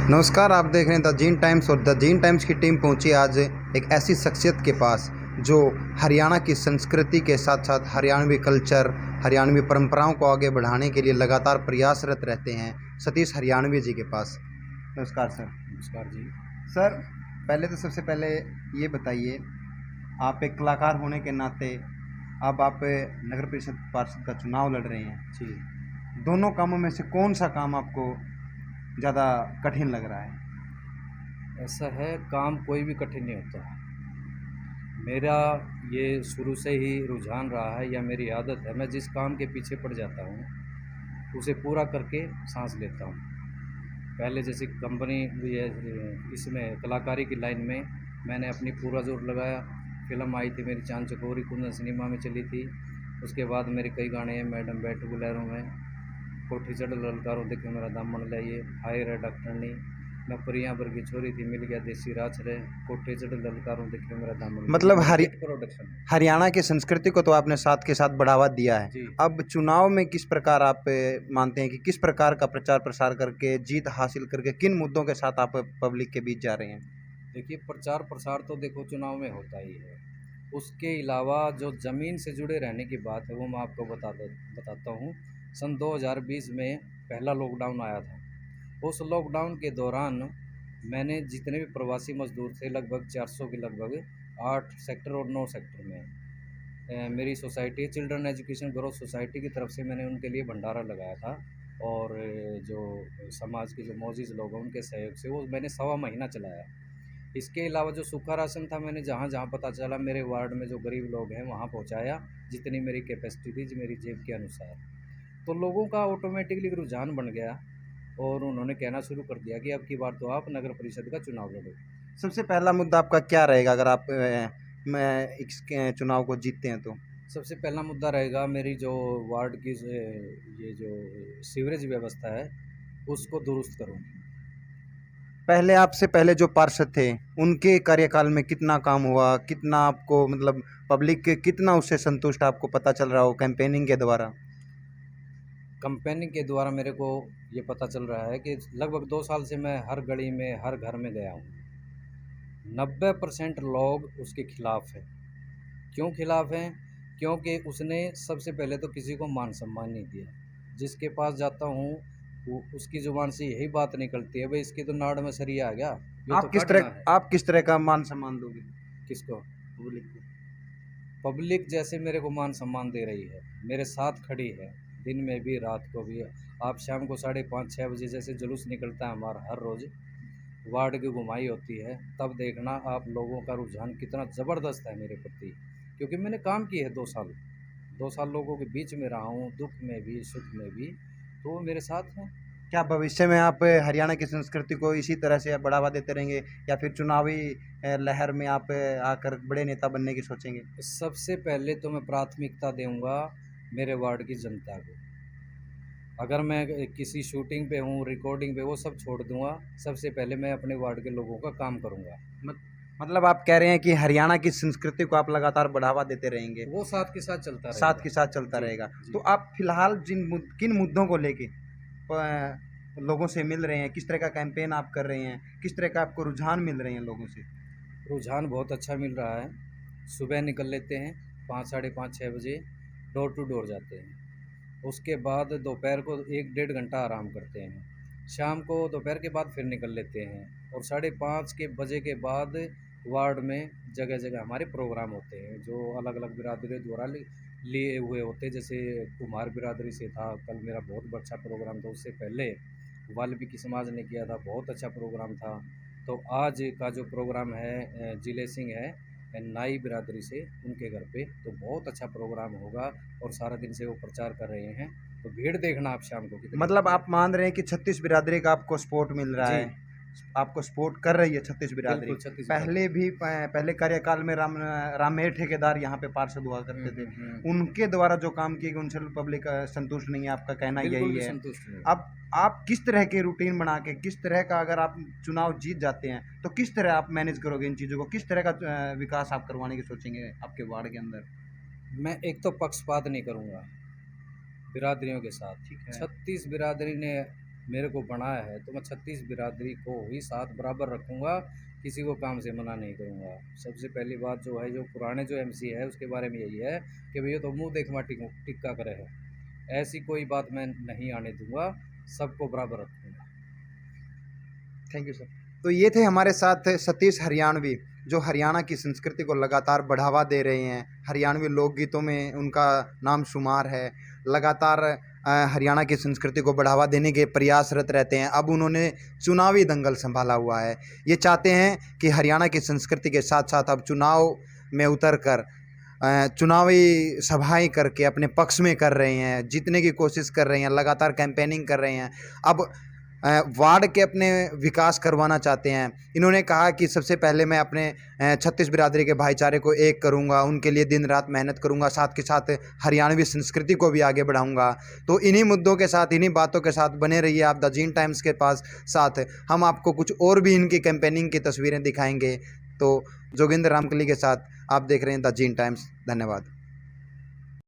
नमस्कार, आप देख रहे हैं द जीन टाइम्स और द जीन टाइम्स की टीम पहुंची आज एक ऐसी शख्सियत के पास जो हरियाणा की संस्कृति के साथ साथ हरियाणवी कल्चर, हरियाणवी परंपराओं को आगे बढ़ाने के लिए लगातार प्रयासरत रहते हैं। सतीश हरियाणवी जी के पास। नमस्कार सर। नमस्कार जी। सर, पहले तो सबसे पहले ये बताइए, आप एक कलाकार होने के नाते अब आप नगर परिषद पार्षद का चुनाव लड़ रहे हैं। जी, दोनों कामों में से कौन सा काम आपको ज़्यादा कठिन लग रहा है? ऐसा है, काम कोई भी कठिन नहीं होता। मेरा ये शुरू से ही रुझान रहा है या मेरी आदत है, मैं जिस काम के पीछे पड़ जाता हूँ, उसे पूरा करके साँस लेता हूँ। पहले जैसे कंपनी ये इसमें कलाकारी की लाइन में मैंने अपनी पूरा ज़ोर लगाया। फ़िल्म आई थी मेरी चांद चकोरी, कुंदन सिनेमा में चली थी। उसके बाद मेरे कई गाने हैं, मैडम बैठो बोलेरो में, कोठी चढ़ ललकारो देखे मेरा दामन लाइए, हाय रे डॉक्टरनी, मैं परियां वर्गी छोरी थी मिल गया देसी राज रे, कोठे चढ़ ललकारो देखे मेरा दामन, मतलब मेरी हिट प्रोडक्शन है। हरियाणा की संस्कृति को तो आपने साथ के साथ बढ़ावा दिया है। जी। अब चुनाव में किस प्रकार आप मानते हैं कि किस प्रकार का प्रचार प्रसार करके जीत हासिल करके किन मुद्दों के साथ आप पब्लिक के बीच जा रहे हैं? देखिए, प्रचार प्रसार तो देखो चुनाव में होता ही है। उसके अलावा जो ज़मीन से जुड़े रहने की बात है वो मैं आपको बताता हूँ। सन 2020 में पहला लॉकडाउन आया था। उस लॉकडाउन के दौरान मैंने जितने भी प्रवासी मज़दूर थे, लगभग 400 के लगभग, 8 सेक्टर और 9 सेक्टर में मेरी society children education growth society की तरफ से मैंने उनके लिए भंडारा लगाया था। और जो समाज के जो मोअज़्ज़िज़ लोग हैं उनके सहयोग से वो मैंने सवा महीना चलाया। इसके अलावा जो सूखा राशन था मैंने जहाँ-जहाँ पता चला मेरे वार्ड में जो गरीब लोग हैं वहाँ पहुँचाया, जितनी मेरी कैपेसिटी थी, जो मेरी जेब के अनुसार। तो लोगों का ऑटोमेटिकली एक रुझान बन गया और उन्होंने कहना शुरू कर दिया कि अब की बार तो आप नगर परिषद का चुनाव लड़ो। सबसे पहला मुद्दा आपका क्या रहेगा अगर आप मैं इस चुनाव को जीतते हैं तो? सबसे पहला मुद्दा रहेगा मेरी जो वार्ड की ये जो सीवरेज व्यवस्था है, उसको दुरुस्त करूँ। पहले आपसे पहले जो पार्षद थे, उनके कार्यकाल में कितना काम हुआ? कितना आपको मतलब पब्लिक के कितना उससे संतुष्ट आपको पता चल रहा हो कैंपेनिंग के द्वारा? कैंपेनिंग के द्वारा मेरे को ये पता चल रहा है कि लगभग 2 साल से मैं हर गली में, हर घर में गया हूँ। 90% लोग उसके खिलाफ़ हैं। क्यों खिलाफ़ हैं? क्योंकि उसने सबसे पहले तो किसी को मान-सम्मान नहीं दिया। जिसके पास जाता हूँ, वो उसकी ज़ुबान से यही बात निकलती है, भई इसकी तो नाड़ में सरिया आ गया, ये तो काटना है। आप किस तरह का मान-सम्मान दोगे किसको? पब्लिक को? पब्लिक जैसे मेरे को मान-सम्मान दे रही है, मेरे साथ खड़ी है, दिन में भी, रात को भी। आप शाम को 5:30-6 बजे जैसे जुलूस निकलता है हमारा हर रोज़, वार्ड की घुमाई होती है, तब देखना आप लोगों का रुझान कितना ज़बरदस्त है मेरे प्रति। क्योंकि मैंने काम किए हैं 2 साल। 2 साल लोगों के बीच में रहा हूँ, दुःख में भी, सुख में भी, तो वो मेरे साथ हैं। क्या भविष्य में आप हरियाणा की संस्कृति को इसी तरह से बढ़ावा देते रहेंगे या फिर चुनावी लहर में आप आकर बड़े नेता बनने की सोचेंगे? सबसे पहले तो मैं प्राथमिकता दूँगा मेरे वार्ड की जनता को। अगर मैं किसी शूटिंग पे हूँ, रिकॉर्डिंग पे, वो सब छोड़ दूँगा। सबसे पहले मैं अपने वार्ड के लोगों का काम करूँगा। मत मतलब आप कह रहे हैं कि हरियाणा की संस्कृति को आप लगातार बढ़ावा देते रहेंगे, वो साथ के साथ चलता साथ रहेगा। के साथ चलता जी, रहेगा। जी। तो आप फिलहाल किन मुद्दों को लेके लोगों से मिल रहे हैं? किस तरह का कैंपेन आप कर रहे हैं? किस तरह का आपको रुझान मिल रहे हैं लोगों से? रुझान बहुत अच्छा मिल रहा है। सुबह निकल लेते हैं 5 साढ़े 5 6 बजे, डोर टू डोर जाते हैं। उसके बाद दोपहर को 1 डेढ़ घंटा आराम करते हैं। शाम को दोपहर के बाद फिर निकल लेते हैं और 5:30 के बजे के बाद वार्ड में जगह-जगह हमारे प्रोग्राम होते हैं, जो अलग-अलग बिरादरी द्वारा लिए हुए होते हैं। जैसे कुम्हार बिरादरी से था, कल मेरा बहुत अच्छा प्रोग्राम था। उससे पहले वाल्मीकि समाज ने किया था, बहुत अच्छा प्रोग्राम था। तो आज का जो प्रोग्राम है जिले सिंह है नाई बिरादरी से, उनके घर पे, तो बहुत अच्छा प्रोग्राम होगा और सारा दिन से वो प्रचार कर रहे हैं। तो भीड़ देखना आप शाम को कितनी मतलब होती है। आप मान रहे हैं कि छत्तीस बिरादरी का आपको सपोर्ट मिल रहा जी, है, आपको सपोर्ट कर रही है छत्तीस बिरादरी। बिल्कुल 36 पहले बिरादरी। भी पहले कार्यकाल में रामेर ठेकेदार यहाँ पे पार्षद हुआ करते थे। हुँ। उनके द्वारा जो काम किए गए उनसे पब्लिक संतुष्ट नहीं है, आपका कहना बिल्कुल यही भी है। संतुष्ट नहीं। अब आप किस तरह के रूटीन बना के, किस तरह का अगर आप चुनाव जीत जाते हैं, तो किस तरह आप मैनेज करोगे इन चीज़ों को? किस तरह का विकास आप करवाने की सोचेंगे आपके वार्ड के अंदर? मैं एक तो पक्षपात नहीं करूँगा बिरादरियों के साथ। ठीक है। 36 बिरादरी ने मेरे को बनाया है, तो मैं 36 बिरादरी को ही साथ बराबर रखूँगा, किसी को काम से मना नहीं करूँगा। सबसे पहली बात जो है, जो पुराने जो एमसी है उसके बारे में यही है कि भैया तो मुँह देखमा टिक्का करे है, ऐसी कोई बात मैं नहीं आने दूँगा, सबको बराबर रखूँगा। Thank you sir. तो ये थे हमारे साथ सतीश हरियाणवी, जो हरियाणा की संस्कृति को लगातार बढ़ावा दे रहे हैं। हरियाणवी लोकगीतों में उनका नाम शुमार है, लगातार हरियाणा की संस्कृति को बढ़ावा देने के प्रयासरत रहते हैं। अब उन्होंने चुनावी दंगल संभाला हुआ है। ये चाहते हैं कि हरियाणा की संस्कृति के साथ साथ अब चुनाव में उतर कर चुनावी सभाएं करके अपने पक्ष में कर रहे हैं, जीतने की कोशिश कर रहे हैं, लगातार कैंपेनिंग कर रहे हैं। अब वार्ड के अपने विकास करवाना चाहते हैं। इन्होंने कहा कि सबसे पहले मैं अपने 36 बिरादरी के भाईचारे को एक करूंगा, उनके लिए दिन रात मेहनत करूंगा, साथ के साथ हरियाणवी संस्कृति को भी आगे बढ़ाऊंगा। तो इन्हीं मुद्दों के साथ, इन्हीं बातों के साथ बने रहिए आप द जीन टाइम्स के पास साथ। हम आपको कुछ और भी इनकी कैंपेनिंग की तस्वीरें दिखाएंगे। तो जोगिंदर रामकली के साथ आप देख रहे हैं द जीन टाइम्स। धन्यवाद।